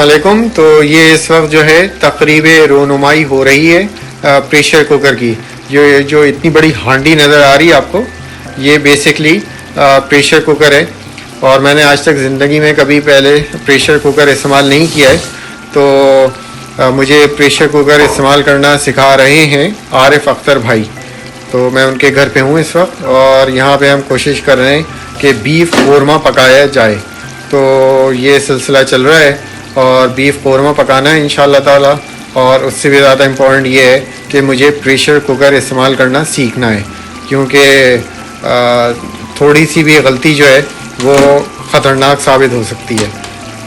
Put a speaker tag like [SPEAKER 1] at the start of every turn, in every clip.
[SPEAKER 1] वालेकुम। तो ये इस वक्त जो है तकरीब रोनुमाई हो रही है प्रेशर कुकर की। जो इतनी बड़ी हांडी नज़र आ रही है आपको, ये बेसिकली प्रेशर कुकर है। और मैंने आज तक ज़िंदगी में कभी पहले प्रेशर कुकर इस्तेमाल नहीं किया है। तो मुझे प्रेशर कुकर इस्तेमाल करना सिखा रहे हैं आरिफ अख्तर भाई। तो मैं उनके घर पे हूँ इस वक्त, और यहाँ पे हम कोशिश कर रहे हैं कि बीफ कोरमा पकाया जाए। तो ये सिलसिला चल रहा है और बीफ कोरमा पकाना है इंशाल्लाह ताला। और उससे भी ज़्यादा इम्पोर्टेंट ये है कि मुझे प्रेशर कुकर इस्तेमाल करना सीखना है, क्योंकि थोड़ी सी भी गलती जो है वो ख़तरनाक साबित हो सकती है।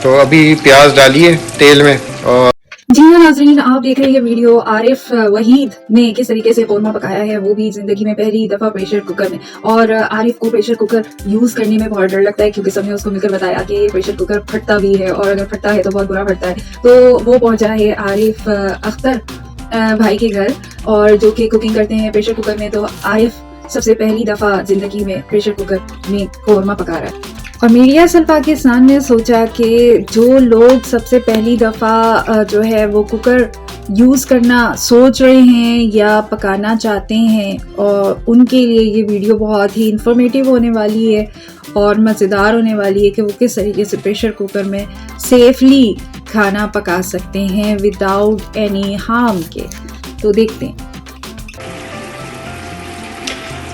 [SPEAKER 1] तो अभी प्याज डालिए तेल में। और
[SPEAKER 2] जी हाँ नाज़रीन, आप देख रहे हैं ये वीडियो आरिफ वहीद ने किस तरीके से कोरमा पकाया है, वो भी जिंदगी में पहली दफा प्रेशर कुकर में। और आरिफ को प्रेशर कुकर यूज करने में बहुत डर लगता है, क्योंकि सबने उसको मिलकर बताया कि ये प्रेशर कुकर फटता भी है, और अगर फटता है तो बहुत बुरा फटता है। तो वो पहुंचा है आरिफ अख्तर भाई के घर, और जो कि कुकिंग करते हैं प्रेशर कुकर में। तो आरिफ सबसे पहली दफा जिंदगी में प्रेशर कुकर में कोरमा पका रहा है। और मीडिया सेल पाकिस्तान ने सोचा कि जो लोग सबसे पहली दफ़ा जो है वो कुकर यूज़ करना सोच रहे हैं या पकाना चाहते हैं, और उनके लिए ये वीडियो बहुत ही इंफॉर्मेटिव होने वाली है और मज़ेदार होने वाली है कि वो किस तरीके से प्रेशर कुकर में सेफली खाना पका सकते हैं विदाउट एनी हार्म के। तो देखते हैं।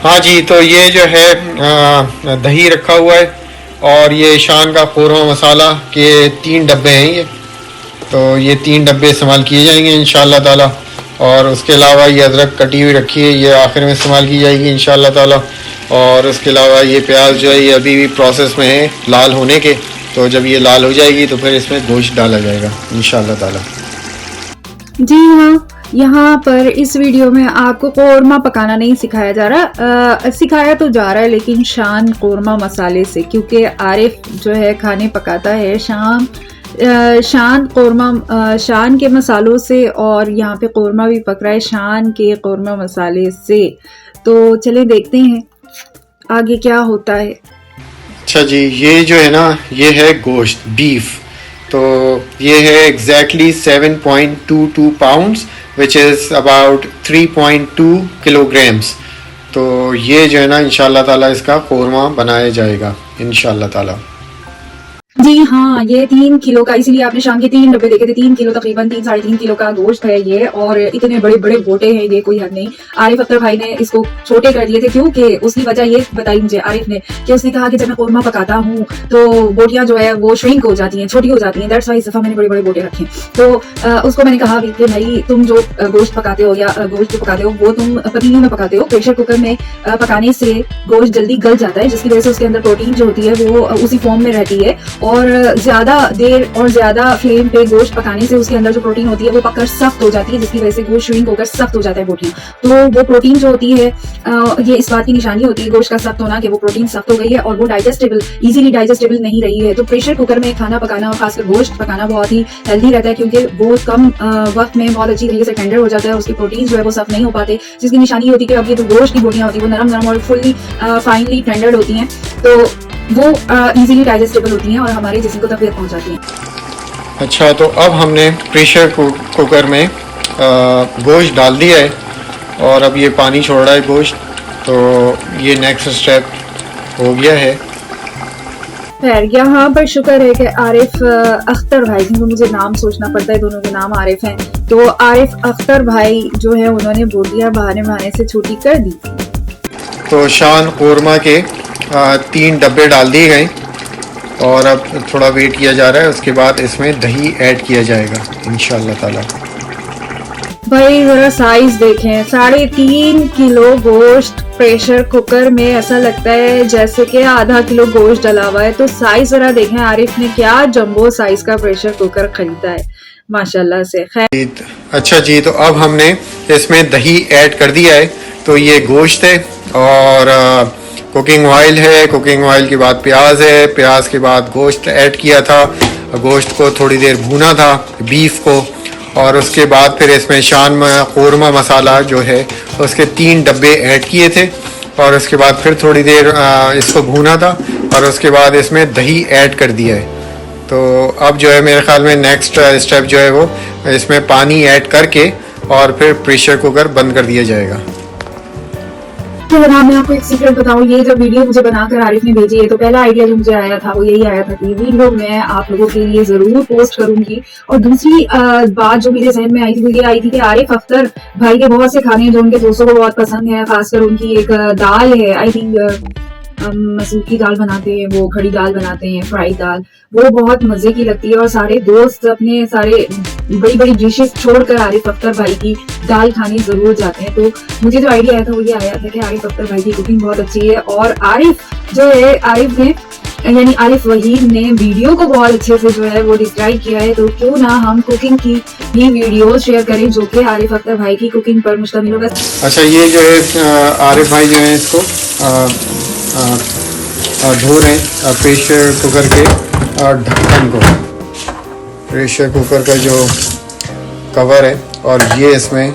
[SPEAKER 1] हाँ जी, तो ये जो है दही रखा हुआ है, और ये शान का कोरमा मसाला के 3 डब्बे हैं ये। तो ये 3 डब्बे इस्तेमाल किए जाएंगे इंशाल्लाह ताला। और उसके अलावा ये अदरक कटी हुई रखी है, ये आखिर में इस्तेमाल की जाएगी इंशाल्लाह ताला। और उसके अलावा ये प्याज जो है ये अभी भी प्रोसेस में है लाल होने के। तो जब ये लाल हो जाएगी तो फिर इसमें गोश्त डाला जाएगा इंशाल्लाह ताला।
[SPEAKER 2] जी हाँ, यहाँ पर इस वीडियो में आपको कोरमा पकाना नहीं सिखाया जा रहा, सिखाया तो जा रहा है लेकिन शान कोरमा मसाले से, क्योंकि आरिफ जो है खाने पकाता है शान कोरमा शान के मसालों से, और यहाँ पे कोरमा भी पक रहा है शान के कोरमा मसाले से। तो चले देखते हैं आगे क्या होता है।
[SPEAKER 1] अच्छा जी, ये जो है ना ये है गोश्त बीफ। तो ये है exactly 7.22 pounds which is about 3.2 kilograms. तो ये जो है ना इंशाल्लाह ताला इसका कोरमा बनाया जाएगा इंशाल्लाह ताला।
[SPEAKER 2] जी हाँ, ये 3 किलो का, इसीलिए आपने शाम के 3 डब्बे देखे थे। 3 किलो तकरीबन 3-3.5 किलो का गोश्त है ये, और इतने बड़े बड़े बोटे हैं ये, कोई हद नहीं। आरिफ अख्तर भाई ने इसको छोटे कर दिए थे, क्योंकि उसकी वजह ये बताई मुझे आरिफ ने कि उसने कहा कि जब मैं कोरमा पकाता हूँ तो बोटियां जो है वो श्रिंक हो जाती हैं, छोटी हो जाती हैं। दैट्स वाई इस दफा मैंने बड़े बड़े बोटे रखे। तो उसको मैंने कहा कि भाई तुम जो गोश्त पकाते हो या गोश्त जो पकाते हो वो तुम पतीले में पकाते हो, प्रेशर कुकर में पकाने से गोश्त जल्दी गल जाता है, जिसकी वजह से उसके अंदर प्रोटीन जो होती है वो उसी फॉर्म में रहती है। और ज्यादा देर और ज्यादा फ्लेम पे गोश्त पकाने से उसके अंदर जो प्रोटीन होती है वो पककर सख्त हो जाती है, जिसकी वजह से गोश्त श्रिंक होकर सख्त हो जाता है बोटियां। तो वो प्रोटीन जो होती है ये इस बात की निशानी होती है गोश्त का सख्त होना, कि वो प्रोटीन सख्त हो गई है और वो डाइजेस्टेबल इजीली डाइजेस्टेबल नहीं रही है। तो प्रेशर कुकर में खाना पकाना और खासकर गोश्त पकाना बहुत ही हेल्दी रहता है, क्योंकि वो कम वक्त में बहुत अच्छी तरीके से टेंडर हो जाता है, उसके प्रोटीन जो है वो सख्त नहीं हो पाते, जिसकी निशानी होती है कि अब ये जो गोश्त की बोटियां होती है वो नरम नरम और फुल्ली फाइनली टेंडर्ड होती हैं। तो वो इजीली डाइजेस्टेबल होती हैं और हमारे जिस्म को तकलीफ पहुंचाती हैं।
[SPEAKER 1] अच्छा, तो अब हमने प्रेशर कुकर में गोश्त डाल दिया है, और अब ये पानी छोड़ रहा है गोश्त। तो ये नेक्स्ट स्टेप हो गया है।
[SPEAKER 2] खैर, यहाँ पर शुक्र है कि आरिफ अख्तर भाई, जिनको मुझे नाम सोचना पड़ता है, दोनों के नाम आरिफ हैं। तो आरिफ अख्तर भाई जो है उन्होंने बोटियां बहाने से छोटी कर दी।
[SPEAKER 1] तो शान कोरमा के 3 डब्बे डाल दिए गए, और अब थोड़ा वेट किया जा रहा है। उसके बाद इसमें दही ऐड किया जाएगा इंशाल्लाह ताला।
[SPEAKER 2] भाई जरा साइज देखें, 3.5 किलो गोश्त प्रेशर कुकर में, ऐसा लगता है जैसे कि आधा किलो गोश्त डला हुआ है। तो साइज जरा देखें, आरिफ ने क्या जंबो साइज का प्रेशर कुकर खरीदा है माशाल्लाह से। खैर,
[SPEAKER 1] अच्छा जी, तो अब हमने इसमें दही ऐड कर दिया है। तो ये गोश्त है, और कुकिंग ऑयल है, कुकिंग ऑयल के बाद प्याज है, प्याज के बाद गोश्त ऐड किया था, गोश्त को थोड़ी देर भूना था बीफ को, और उसके बाद फिर इसमें शान कोरमा मसाला जो है उसके 3 डब्बे ऐड किए थे, और उसके बाद फिर थोड़ी देर इसको भूना था, और उसके बाद इसमें दही ऐड कर दिया है। तो अब जो है मेरे ख्याल में नेक्स्ट स्टेप जो है वो इसमें पानी ऐड करके और फिर प्रेशर कुकर बंद कर दिया जाएगा।
[SPEAKER 2] तो जनाब मैं आपको एक सीक्रेट बताऊं, ये जब वीडियो मुझे बनाकर आरिफ ने भेजी है तो पहला आइडिया जो मुझे आया था वो यही आया था कि वीडियो मैं आप लोगों के लिए जरूर पोस्ट करूंगी। और दूसरी बात जो मेरे जहन में आई थी वो ये आई थी कि आरिफ अख्तर भाई के बहुत से खाने जो उनके दोस्तों को बहुत पसंद है, खासकर उनकी एक दाल है, आई थिंक मसूर की दाल बनाते हैं, वो खड़ी दाल बनाते हैं, फ्राई दाल, वो बहुत मजे की लगती है। और सारे दोस्त अपने सारे बड़ी बड़ी डिशेस छोड़कर आरिफ अख्तर भाई की दाल खाने जरूर जाते हैं। तो मुझे जो आइडिया आया था वो ये आया था कि आरिफ अख्तर भाई की कुकिंग बहुत अच्छी है और आरिफ जो है आरिफ वहीद ने वीडियो को बहुत अच्छे से जो है वो डिस्क्राइब किया है। तो क्यों ना हम कुकिंग की ही वीडियो शेयर करें जो कि आरिफ अख्तर भाई की कुकिंग पर मुश्तमिल होगा।
[SPEAKER 1] अच्छा, ये जो है आरिफ भाई जो है इसको धो रहे हैं प्रेशर कुकर के ढक्कन को, प्रेशर कुकर का जो कवर है, और ये इसमें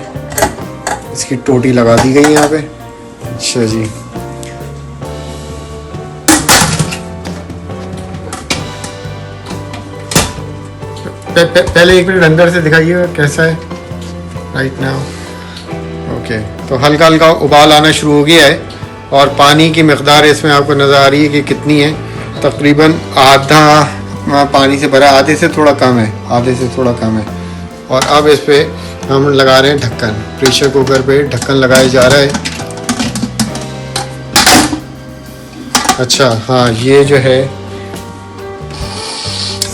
[SPEAKER 1] इसकी टोटी लगा दी गई है यहाँ पे। अच्छा जी, पहले एक मिनट अंदर से दिखाइए कैसा है राइट नाउ। ओके, तो हल्का हल्का उबाल आना शुरू हो गया है और पानी की मिक़दार इसमें आपको नज़र आ रही है कि कितनी है, तकरीबन आधा पानी से भरा, आधे से थोड़ा कम है, आधे से थोड़ा कम है। और अब इस पे हम लगा रहे हैं ढक्कन, प्रेशर कुकर पे ढक्कन लगाया जा रहा है। अच्छा हाँ, ये जो है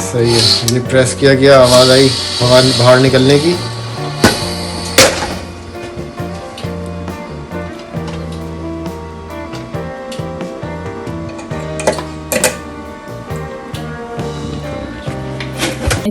[SPEAKER 1] सही है, ये प्रेस किया गया, आवाज़ आई बाहर निकलने की।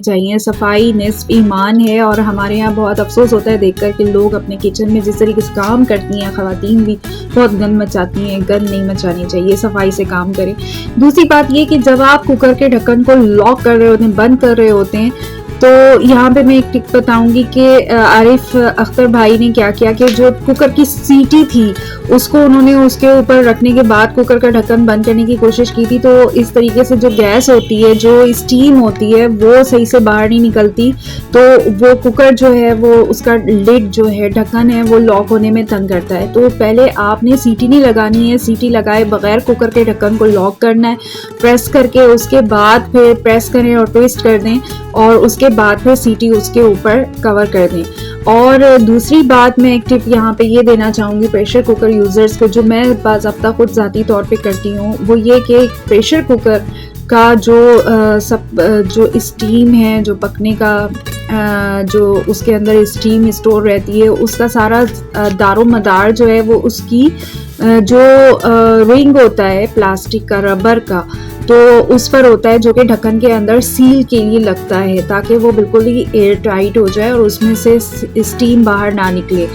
[SPEAKER 2] चाहिए। सफाई निस्फ ईमान है और हमारे यहाँ बहुत अफसोस होता है देखकर कि लोग अपने किचन में जिस तरीके से काम करती हैं, ख़वातीन भी बहुत गंद मचाती हैं। गंद नहीं मचानी चाहिए, सफाई से काम करें। दूसरी बात ये कि जब आप कुकर के ढक्कन को लॉक कर रहे होते हैं, बंद कर रहे होते हैं, तो यहाँ पे मैं एक टिप बताऊंगी कि आरिफ अख्तर भाई ने क्या किया कि जो कुकर की सीटी थी उसको उन्होंने उसके ऊपर रखने के बाद कुकर का ढक्कन बंद करने की कोशिश की थी। तो इस तरीके से जो गैस होती है, जो स्टीम होती है, वो सही से बाहर नहीं निकलती, तो वो कुकर जो है वो उसका लिड जो है, ढक्कन है, वो लॉक होने में तंग करता है। तो पहले आपने सीटी नहीं लगानी है, सीटी लगाए बगैर कुकर के ढक्कन को लॉक करना है, प्रेस करके उसके बाद फिर प्रेस करें और ट्विस्ट कर दें और उसके बाद फिर सीटी उसके ऊपर कवर कर दें। और दूसरी बात मैं एक टिप यहाँ पे ये देना चाहूँगी प्रेशर कुकर यूज़र्स को, जो मैं बाज़ाब्ता खुद ज़ाती तौर पे करती हूँ, वो ये कि प्रेशर कुकर का जो स्टीम है, जो पकने का जो उसके अंदर स्टीम स्टोर रहती है, उसका सारा दारो मदार जो है वो उसकी जो रिंग होता है प्लास्टिक का, रबर का, तो उस पर होता है, जो कि ढक्कन के अंदर सील के लिए लगता है ताकि वो बिल्कुल ही एयर टाइट हो जाए और उसमें से स्टीम बाहर ना निकले।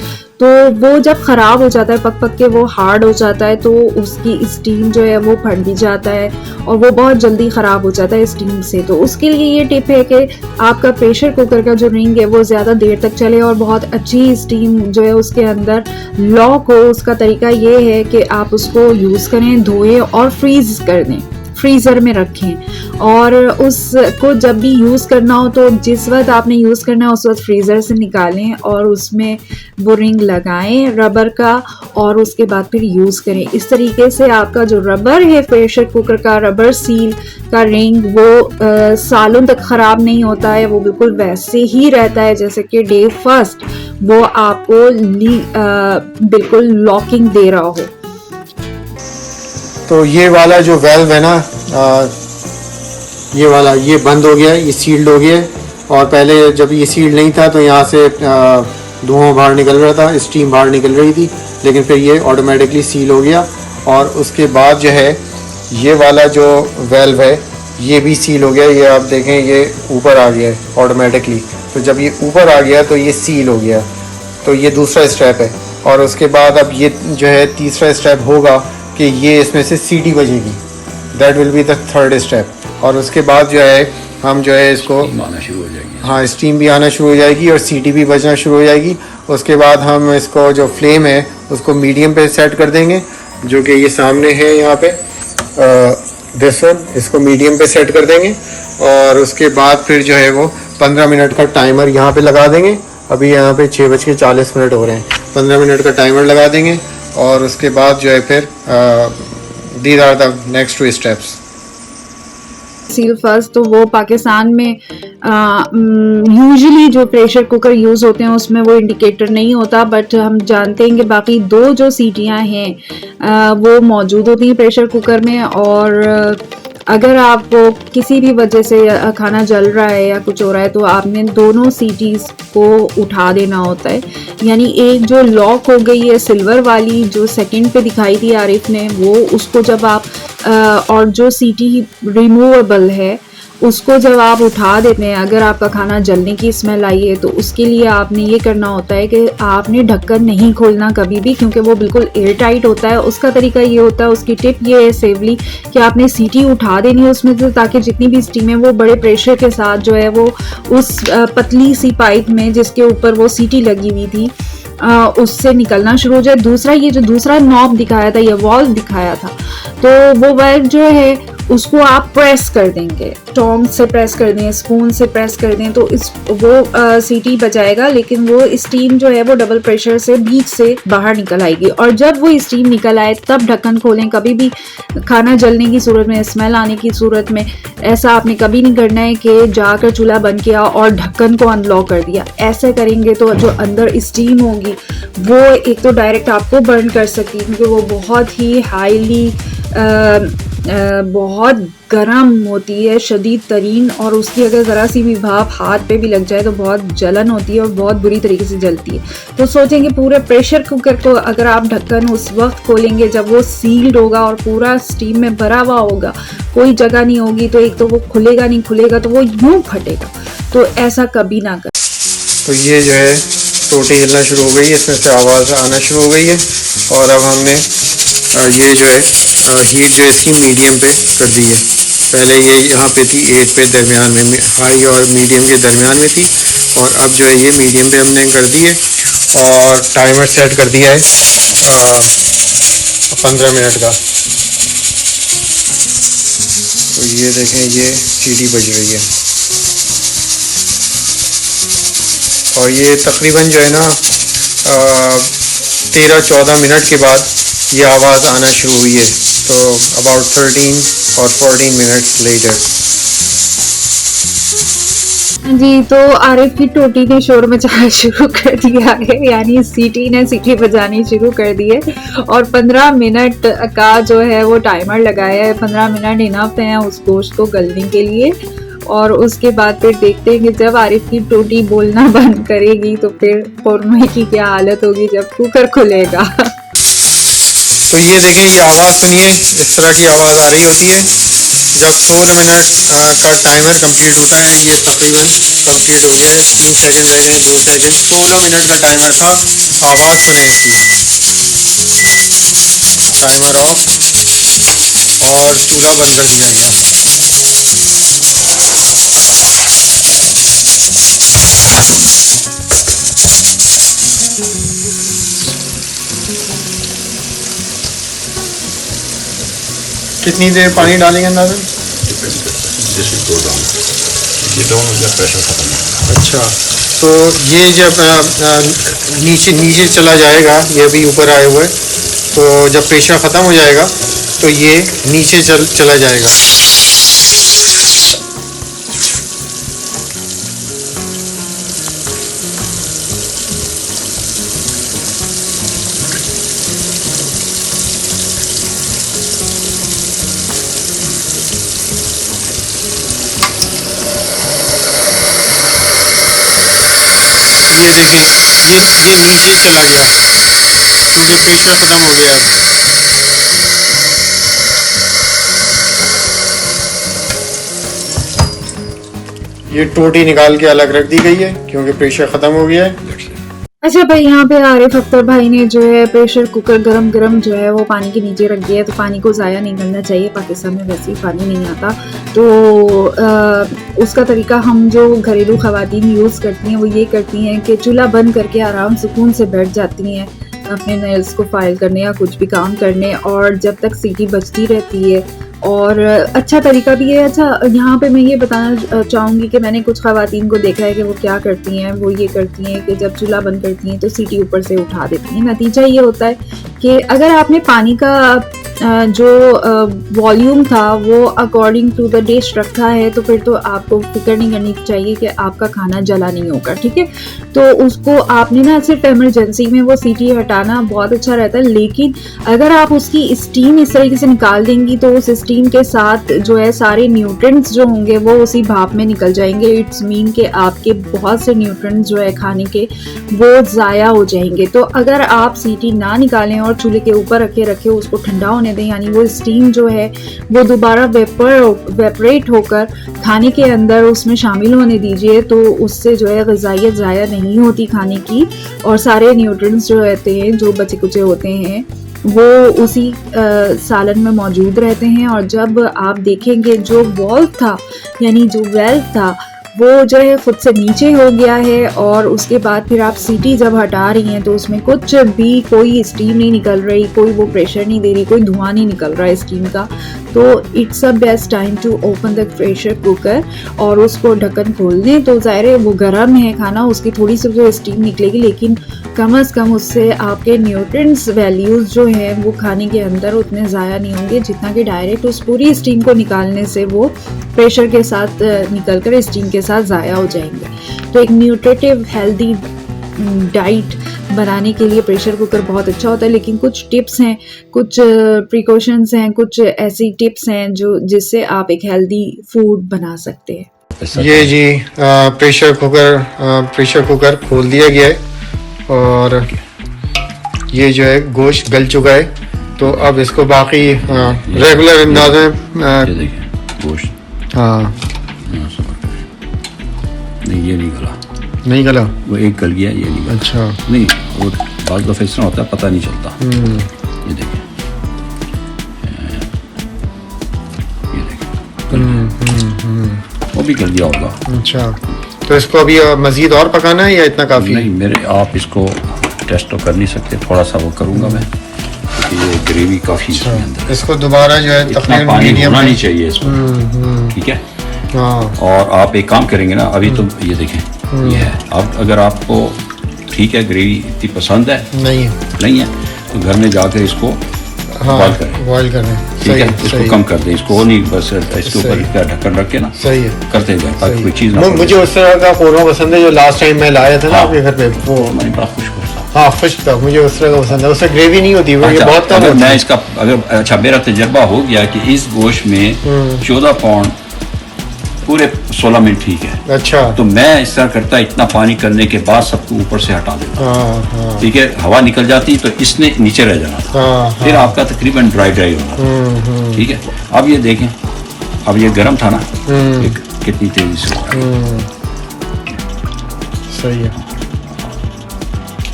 [SPEAKER 2] तो वो जब ख़राब हो जाता है, पक पक के वो हार्ड हो जाता है, तो उसकी स्टीम जो है वो फट भी जाता है और वो बहुत जल्दी ख़राब हो जाता है स्टीम से। तो उसके लिए ये टिप है कि आपका प्रेशर कुकर का जो रिंग है वो ज़्यादा देर तक चले और बहुत अच्छी स्टीम जो है उसके अंदर लॉक हो। उसका तरीका ये है कि आप उसको यूज़ करें, धोएं और फ्रीज़ कर दें, फ्रीज़र में रखें। और उसको जब भी यूज़ करना हो तो जिस वक्त आपने यूज़ करना है उस वक्त फ्रीज़र से निकालें और उसमें वो रिंग लगाएं रबर का और उसके बाद फिर यूज़ करें। इस तरीके से आपका जो रबर है, प्रेशर कुकर का रबर सील का रिंग, वो सालों तक ख़राब नहीं होता है, वो बिल्कुल वैसे ही रहता है जैसे कि डे फर्स्ट वो आपको बिल्कुल लॉकिंग दे रहा हो।
[SPEAKER 1] तो ये वाला जो वेल्व है ना, ये वाला, ये बंद हो गया, ये सील्ड हो गया। और पहले जब ये सील्ड नहीं था तो यहाँ से धुआं बाहर निकल रहा था, स्टीम बाहर निकल रही थी, लेकिन फिर ये ऑटोमेटिकली सील हो गया। और उसके बाद जो है ये वाला जो वेल्व है ये भी सील हो गया। ये आप देखें, ये ऊपर आ गया है ऑटोमेटिकली। तो जब ये ऊपर आ गया तो ये सील हो गया। तो ये दूसरा स्टेप है। और उसके बाद अब ये जो है तीसरा स्टेप होगा कि ये इसमें से सीटी बजेगी, that will be the third step. और उसके बाद जो है हम जो है इसको आना शुरू हो जाएगी, हाँ स्टीम भी आना शुरू हो जाएगी और सीटी भी बजना शुरू हो जाएगी। उसके बाद हम इसको जो फ्लेम है उसको मीडियम पे सेट कर देंगे, जो कि ये सामने है यहाँ पे। दिस वन, इसको मीडियम पे सेट कर देंगे और उसके बाद फिर जो है वो 15 मिनट का टाइमर यहाँ पे लगा देंगे। अभी यहाँ पे 6:40 हो रहे हैं, 15 मिनट का टाइमर लगा देंगे और उसके बाद जो है फिर these are the next 2 steps.
[SPEAKER 2] Seal first तो वो पाकिस्तान में यूजुअली जो प्रेशर कुकर यूज़ होते हैं उसमें वो इंडिकेटर नहीं होता, बट हम जानते हैं कि बाकी 2 जो सीटियां हैं वो मौजूद होती हैं प्रेशर कुकर में। और अगर आपको किसी भी वजह से खाना जल रहा है या कुछ हो रहा है तो आपने दोनों सीटीज़ को उठा देना होता है। यानी एक जो लॉक हो गई है सिल्वर वाली जो सेकंड पे दिखाई थी आरिफ ने, वो उसको जब आप और जो सीटी रिमूवेबल है उसको जब आप उठा देते हैं, अगर आपका खाना जलने की स्मेल आई है तो उसके लिए आपने ये करना होता है कि आपने ढक्कन नहीं खोलना कभी भी, क्योंकि वो बिल्कुल एयर टाइट होता है। उसका तरीका ये होता है, उसकी टिप ये है सेवली कि आपने सीटी उठा देनी है उसमें से, ताकि जितनी भी स्टीम है वो बड़े प्रेशर के साथ जो है वो उस पतली सी पाइप में जिसके ऊपर वो सीटी लगी हुई थी उससे निकलना शुरू हो जाए। दूसरा, ये जो दूसरा नॉब दिखाया था, ये वॉल्व दिखाया था, तो वो वाल्व जो है उसको आप प्रेस कर देंगे, टोंग से प्रेस कर दें, स्पून से प्रेस कर दें, तो इस वो सीटी बजाएगा, लेकिन वो स्टीम जो है वो डबल प्रेशर से बीच से बाहर निकल आएगी। और जब वो स्टीम निकल आए तब ढक्कन खोलें। कभी भी खाना जलने की सूरत में, स्मेल आने की सूरत में ऐसा आपने कभी नहीं करना है कि जाकर चूल्हा बंद किया और ढक्कन को अनलॉक कर दिया। ऐसे करेंगे तो जो अंदर स्टीम होगी वो एक तो डायरेक्ट आपको बर्न कर सकती है, क्योंकि वो बहुत ही हाईली बहुत गर्म होती है, शदीद तरीन, और उसकी अगर ज़रा सी भी भाप हाथ पे भी लग जाए तो बहुत जलन होती है और बहुत बुरी तरीके से जलती है। तो सोचेंगे पूरे प्रेशर कुकर को अगर आप ढक्कन उस वक्त खोलेंगे जब वो सील्ड होगा और पूरा स्टीम में भरा हुआ होगा, कोई जगह नहीं होगी, तो एक तो वो खुलेगा नहीं, खुलेगा तो वो यूँ फटेगा। तो ऐसा कभी ना कर।
[SPEAKER 1] तो ये जो है टोटी हिलना शुरू हो गई है, इसमें से आवाज़ आना शुरू हो गई है और अब हमने ये जो है हीट जो है इसकी मीडियम पे कर दी है। पहले ये यहाँ पे थी 8 पे, दरमियान में हाई और मीडियम के दरमियान में थी, और अब जो है ये मीडियम पे हमने कर दी है और टाइमर सेट कर दिया है 15 मिनट का। तो ये देखें, ये सीटी बज रही है और ये तकरीबन जो है ना 13-14 मिनट के बाद ये आवाज़ आना शुरू हुई है। तो अबाउट 13 और 14 मिनट्स लेटर।
[SPEAKER 2] जी, तो आरिफ की टोटी ने शोर मचाना शुरू कर दिया है, यानी सीटी ने सीटी बजानी शुरू कर दी है और 15 मिनट का जो है वो टाइमर लगाया है। 15 मिनट इनफ है उस गोश्त को गलने के लिए, और उसके बाद फिर देखते हैं कि जब आरिफ की टोटी बोलना बंद करेगी तो फिर कौरमे की क्या हालत होगी जब कुकर खुलेगा।
[SPEAKER 1] तो ये देखें, ये आवाज़ सुनिए, इस तरह की आवाज़ आ रही होती है जब 16 मिनट का टाइमर कंप्लीट होता है। ये तकरीबन कंप्लीट हो गया है, 3 सेकंड रह गए, 2 सेकंड, 16 मिनट का टाइमर था। आवाज़ सुने इसकी, टाइमर ऑफ और चूल्हा बंद कर दिया गया। कितनी देर पानी डालेंगे अंदाज़न?
[SPEAKER 3] प्रेशर खत्म।
[SPEAKER 1] अच्छा, तो ये जब नीचे नीचे चला जाएगा, ये अभी ऊपर आए हुए, तो जब प्रेशर ख़त्म हो जाएगा तो ये नीचे चला जाएगा। ये देखें, ये नीचे चला गया क्योंकि प्रेशर ख़त्म हो गया है। ये टोटी निकाल के अलग रख दी गई है क्योंकि प्रेशर ख़त्म हो गया है।
[SPEAKER 2] अच्छा भाई, यहाँ पे आरिफ अख्तर भाई ने जो है प्रेशर कुकर गरम गरम जो है वो पानी के नीचे रख दिया है। तो पानी को ज़ाया नहीं करना चाहिए, पाकिस्तान में वैसे ही पानी नहीं आता। तो उसका तरीका हम जो घरेलू ख़वातीन यूज़ करती हैं वो ये करती हैं कि चूल्हा बंद करके आराम सुकून से बैठ जाती हैं अपने नेल्स को फाइल करने या कुछ भी काम करने, और जब तक सीटी बजती रहती है और अच्छा तरीका भी है। अच्छा, यहाँ पे मैं ये बताना चाहूँगी कि मैंने कुछ ख़वातीन को देखा है कि वो क्या करती हैं, वो ये करती हैं कि जब चूल्हा बंद करती हैं तो सीटी ऊपर से उठा देती हैं। नतीजा ये होता है कि अगर आपने पानी का जो वॉल्यूम था वो अकॉर्डिंग टू द डिश रखा है तो फिर तो आपको फिक्र नहीं करनी चाहिए कि आपका खाना जला नहीं होगा, ठीक है। तो उसको आपने ना सिर्फ इमरजेंसी में वो सीटी हटाना बहुत अच्छा रहता है, लेकिन अगर आप उसकी स्टीम इस तरीके से निकाल देंगी तो उस स्टीम के साथ जो है सारे न्यूट्रिएंट्स जो होंगे वो उसी भाप में निकल जाएंगे। इट्स मीन कि आपके बहुत से न्यूट्रिएंट्स जो है खाने के वो ज़ाया हो जाएंगे। तो अगर आप सीटी ना निकालें और चूल्हे के ऊपर रखे उसको ठंडा होने दें, यानी वो स्टीम जो है वो दोबारा वेपरेट होकर खाने के अंदर उसमें शामिल होने दीजिए, तो उससे जो है ग़िज़ाइयत ज़ाया नहीं होती खाने की, और सारे न्यूट्रिएंट्स जो रहते हैं जो बचे कुचे होते हैं वो उसी सालन में मौजूद रहते हैं। और जब आप देखेंगे जो वॉल्व था यानी जो वेल्व था वो जो है खुद से नीचे हो गया है, और उसके बाद फिर आप सीटी जब हटा रही हैं तो उसमें कुछ भी कोई स्टीम नहीं निकल रही, कोई वो प्रेशर नहीं दे रही, कोई धुआं नहीं निकल रहा है स्टीम का, तो it's a best time to open the pressure cooker और उसको ढक्कन खोल दें। तो ज़ाहिर है वो गर्म है खाना, उसकी थोड़ी सी जो स्टीम निकलेगी, लेकिन कम अज़ कम उससे आपके न्यूट्रिएंट्स वैल्यूज़ जो हैं वो खाने के अंदर उतने ज़ाया नहीं होंगे जितना कि डायरेक्ट उस पूरी स्टीम को निकालने से वो प्रेशर के साथ निकल कर स्टीम के साथ ज़ाया हो जाएंगे। तो एक न्यूट्रिटिव हेल्दी डाइट बनाने के लिए प्रेशर कुकर बहुत अच्छा होता है, लेकिन कुछ टिप्स हैं, कुछ प्रिकॉशंस हैं, कुछ ऐसी टिप्स हैं जो जिससे आप एक हेल्दी फूड बना सकते हैं।
[SPEAKER 1] ये जी प्रेशर कुकर खोल दिया गया है और ये जो है गोश्त गल चुका है, तो अब इसको बाकी रेगुलर अंदाज में
[SPEAKER 3] देखिए गोश्त
[SPEAKER 1] हाँ
[SPEAKER 3] नहीं, ये नहीं गला,
[SPEAKER 1] नहीं गला,
[SPEAKER 3] वो एक गल गया, ये नहीं गला।
[SPEAKER 1] अच्छा
[SPEAKER 3] नहीं, वो बाज़ दफ़ा इस तरह होता है पता नहीं चलता। ये देखिए, ये देखिए वो भी गल गया होगा।
[SPEAKER 1] अच्छा, तो इसको अभी मज़ीद और पकाना है या इतना काफ़ी?
[SPEAKER 3] नहीं मेरे, आप इसको टेस्ट तो कर नहीं सकते, थोड़ा सा वो करूँगा मैं, क्योंकि ये ग्रेवी काफ़ी इसके अंदर।
[SPEAKER 1] इसको दोबारा जो है
[SPEAKER 3] इतना पानी होना नहीं चाहिए इसमें, ठीक है।
[SPEAKER 1] हाँ,
[SPEAKER 3] और आप एक काम करेंगे ना, अभी तो ये देखें ये है। अब अगर आपको ठीक है ग्रेवी इतनी पसंद है, नहीं है तो घर में जाकर इसको बॉयल करें, ठीक है। इसको कम कर दें, इसको नहीं, बस इसके ऊपर ढक्कन रख के ना
[SPEAKER 1] सही है
[SPEAKER 3] करते जाए ताकि कोई चीज़ ना।
[SPEAKER 1] मुझे उस तरह का कोरमा पसंद है जो लास्ट टाइम मैं लाया था ना आपके घर पे, वो
[SPEAKER 3] मैंने बड़ा खुश था।
[SPEAKER 1] हाँ, खुश था, मुझे उस तरह का पसंद है, उससे ग्रेवी नहीं होती, वो ये बहुत कम होती है।
[SPEAKER 3] मैं इसका अगर अच्छा मेरा तजर्बा हो गया कि इस गोश्त में 14 पाउंड पूरे 16 मिनट ठीक है।
[SPEAKER 1] अच्छा,
[SPEAKER 3] तो मैं इस तरह करता, इतना पानी करने के बाद सबको ऊपर से हटा देता, ठीक है। हवा निकल जाती तो इसने नीचे रह जाना था, फिर आपका तकरीबन ड्राई होना था, ठीक है। अब ये देखें, अब ये गर्म था ना, कितनी तेजी से
[SPEAKER 1] सही है।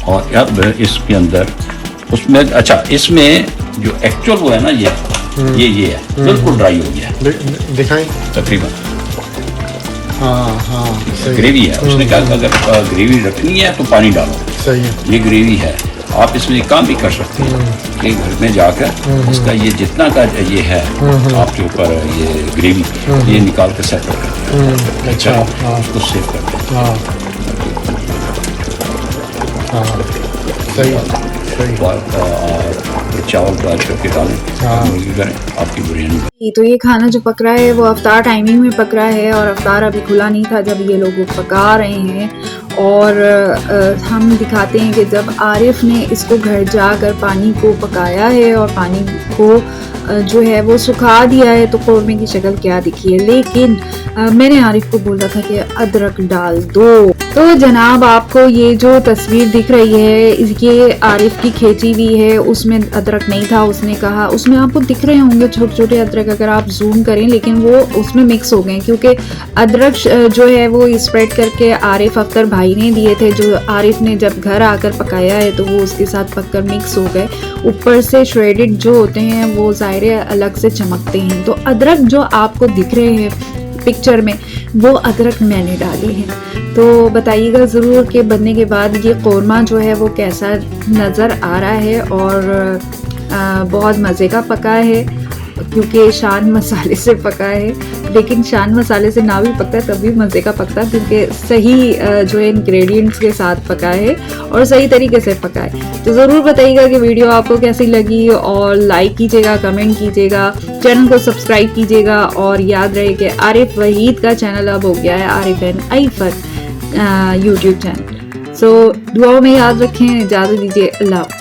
[SPEAKER 3] और अब इसके अंदर उसमें अच्छा, इसमें जो एक्चुअल वो है ना, ये है बिल्कुल ड्राई हो गया,
[SPEAKER 1] दिखाएं
[SPEAKER 3] तकरीबन।
[SPEAKER 1] हाँ,
[SPEAKER 3] ग्रेवी है, उसने कहा अगर ग्रेवी रखनी है तो पानी डालो,
[SPEAKER 1] सही है।
[SPEAKER 3] ये ग्रेवी है। आप इसमें एक काम भी कर सकते हैं कि घर में जाकर इसका ये जितना का ये है आपके ऊपर ये ग्रेवी, ये निकाल कर सेपरेट कर दिया। अच्छा, उसको सेव कर दें। चावल बॉयल करके डालें, मुर्गी करें, आपकी बिरयानी।
[SPEAKER 2] तो ये खाना जो पक रहा है वो अफ्तार टाइमिंग में पक रहा है, और अफ्तार अभी खुला नहीं था जब ये लोग पका रहे हैं। और हम दिखाते हैं कि जब आरिफ ने इसको घर जाकर पानी को पकाया है और पानी को जो है वो सुखा दिया है तो कौरमे की शक्ल क्या दिखी है। लेकिन मैंने आरिफ को बोला था कि अदरक डाल दो, तो जनाब आपको ये जो तस्वीर दिख रही है ये आरिफ की खींची हुई है, उसमें अदरक नहीं था। उसने कहा, उसमें आपको दिख रहे होंगे छोटे छोटे अदरक अगर आप जूम करें, लेकिन वो उसमें मिक्स हो गए क्योंकि अदरक जो है वो स्प्रेड करके आरिफ अख्तर भाई ने दिए थे, जो आरिफ ने जब घर आकर पकाया है तो वो उसके साथ पककर मिक्स हो गए। ऊपर से श्रेडेड जो होते हैं वो ज़ाहिर अलग से चमकते हैं। तो अदरक जो आपको दिख रहे हैं पिक्चर में वो अदरक मैंने डाले हैं। तो बताइएगा ज़रूर कि बनने के बाद ये कौरमा जो है वो कैसा नज़र आ रहा है, और बहुत मज़े का पका है। क्योंकि शान मसाले से पका है, लेकिन शान मसाले से ना भी पकता है तब भी मज़े का पकता, क्योंकि सही जो है इंग्रेडिएंट्स के साथ पका है और सही तरीके से पका है। तो ज़रूर बताइएगा कि वीडियो आपको कैसी लगी, और लाइक कीजिएगा, कमेंट कीजिएगा, चैनल को सब्सक्राइब कीजिएगा, और याद रहे कि आरिफ वहीद का चैनल अब हो गया है आरिफ एंड आइफर यूट्यूब चैनल। सो दुआओं में याद रखें, इजाज़त दीजिए, अल्लाह।